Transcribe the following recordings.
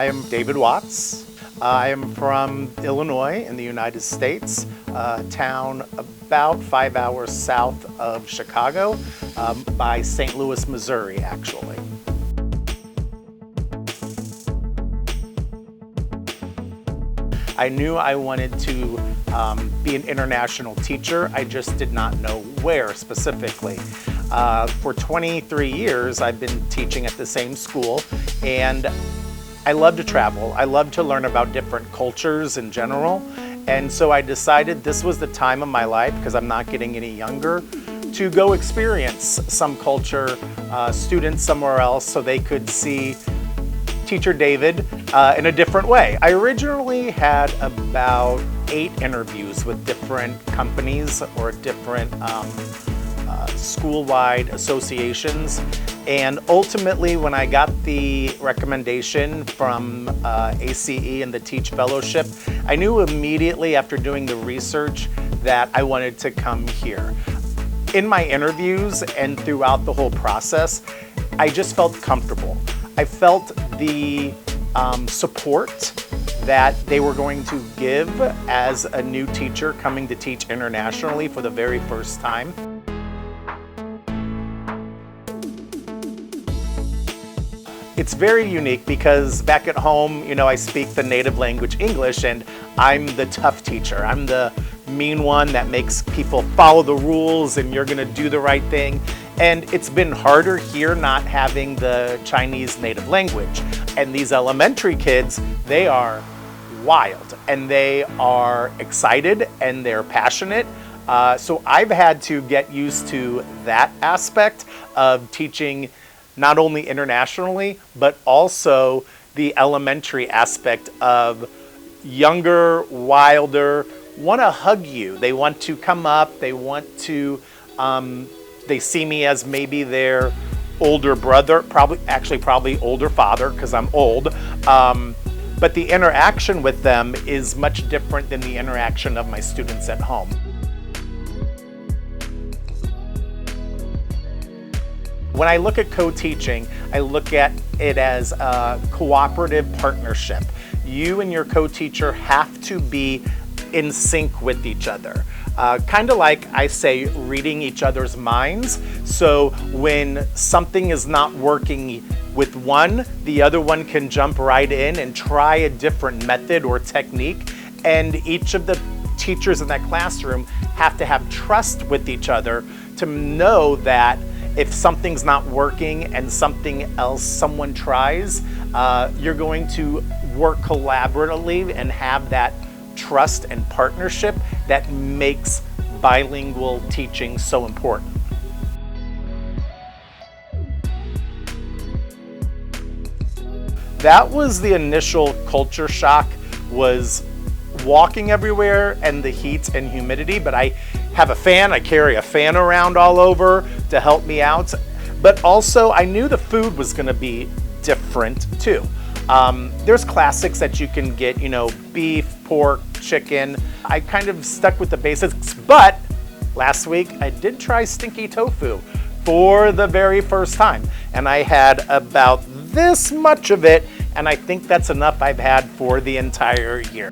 I am David Watts. I am from Illinois in the United States, a town about 5 hours south of Chicago, by St. Louis, Missouri, actually. I knew I wanted to be an international teacher. I just did not know where specifically. For 23 years, I've been teaching at the same school, and I love to travel. I love to learn about different cultures in general. And so I decided this was the time of my life, because I'm not getting any younger, to go experience some culture, students somewhere else, so they could see Teacher David in a different way. I originally had about 8 interviews with different companies or different school-wide associations. And ultimately, when I got the recommendation from AICEE and the Teach Fellowship, I knew immediately after doing the research that I wanted to come here. In my interviews and throughout the whole process, I just felt comfortable. I felt the support that they were going to give as a new teacher coming to teach internationally for the very first time. It's very unique because back at home, I speak the native language English, and I'm the tough teacher. I'm the mean one that makes people follow the rules and you're gonna do the right thing. And it's been harder here not having the Chinese native language. And these elementary kids, they are wild and they are excited and they're passionate. So I've had to get used to that aspect of teaching not only internationally, but also the elementary aspect of younger, wilder, want to hug you. They want to come up, they want to, they see me as maybe their older brother, probably older father, because I'm old. But the interaction with them is much different than the interaction of my students at home. When I look at co-teaching, I look at it as a cooperative partnership. You and your co-teacher have to be in sync with each other. Kind of like I say, reading each other's minds. So when something is not working with one, the other one can jump right in and try a different method or technique. And each of the teachers in that classroom have to have trust with each other to know that if something's not working and something else someone tries, you're going to work collaboratively and have that trust and partnership that makes bilingual teaching so important. That was the initial culture shock, was walking everywhere and the heat and humidity, but I have a fan, I carry a fan around all over to help me out. But also I knew the food was gonna be different too. There's classics that you can get, beef, pork, chicken. I kind of stuck with the basics, but last week I did try stinky tofu for the very first time. And I had about this much of it, and I think that's enough I've had for the entire year.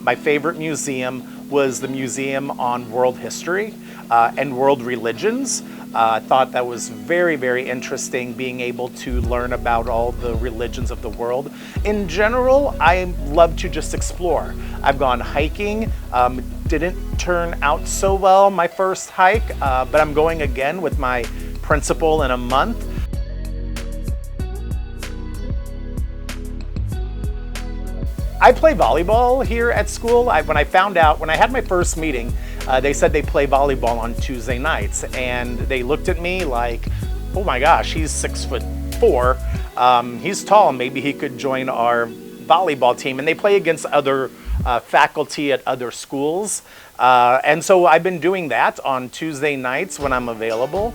My favorite museum was the Museum on World History and World Religions. I thought that was very, very interesting, being able to learn about all the religions of the world. In general, I love to just explore. I've gone hiking, didn't turn out so well my first hike, but I'm going again with my principal in a month. I play volleyball here at school. When I had my first meeting, they said they play volleyball on Tuesday nights, and they looked at me like, oh my gosh, he's 6'4". He's tall, maybe he could join our volleyball team. And they play against other faculty at other schools. And so I've been doing that on Tuesday nights when I'm available.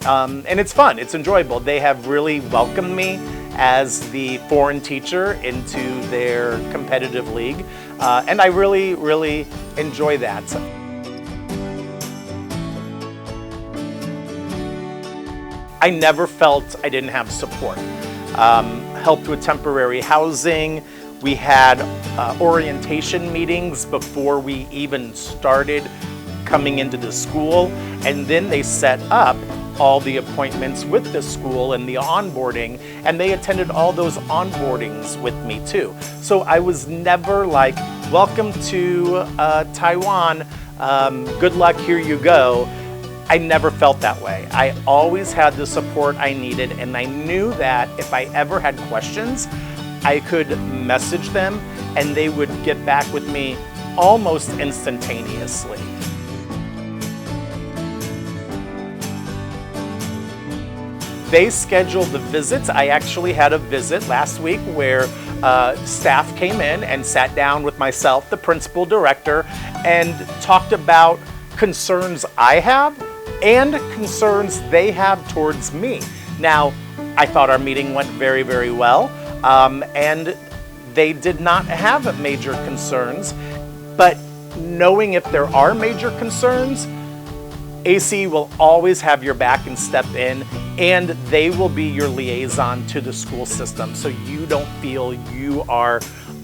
And it's fun, it's enjoyable. They have really welcomed me as the foreign teacher into their competitive league. And I really, really enjoy that. I never felt I didn't have support. Helped with temporary housing. We had orientation meetings before we even started coming into the school, and then they set up all the appointments with the school and the onboarding, and they attended all those onboardings with me too. So I was never like, welcome to Taiwan, good luck, here you go. I never felt that way. I always had the support I needed, and I knew that if I ever had questions, I could message them and they would get back with me almost instantaneously. They scheduled the visits. I actually had a visit last week where staff came in and sat down with myself, the principal director, and talked about concerns I have and concerns they have towards me. Now, I thought our meeting went very, very well, and they did not have major concerns, but knowing if there are major concerns, AICEE will always have your back and step in, and they will be your liaison to the school system, so you don't feel you are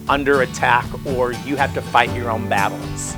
under attack or you have to fight your own battles.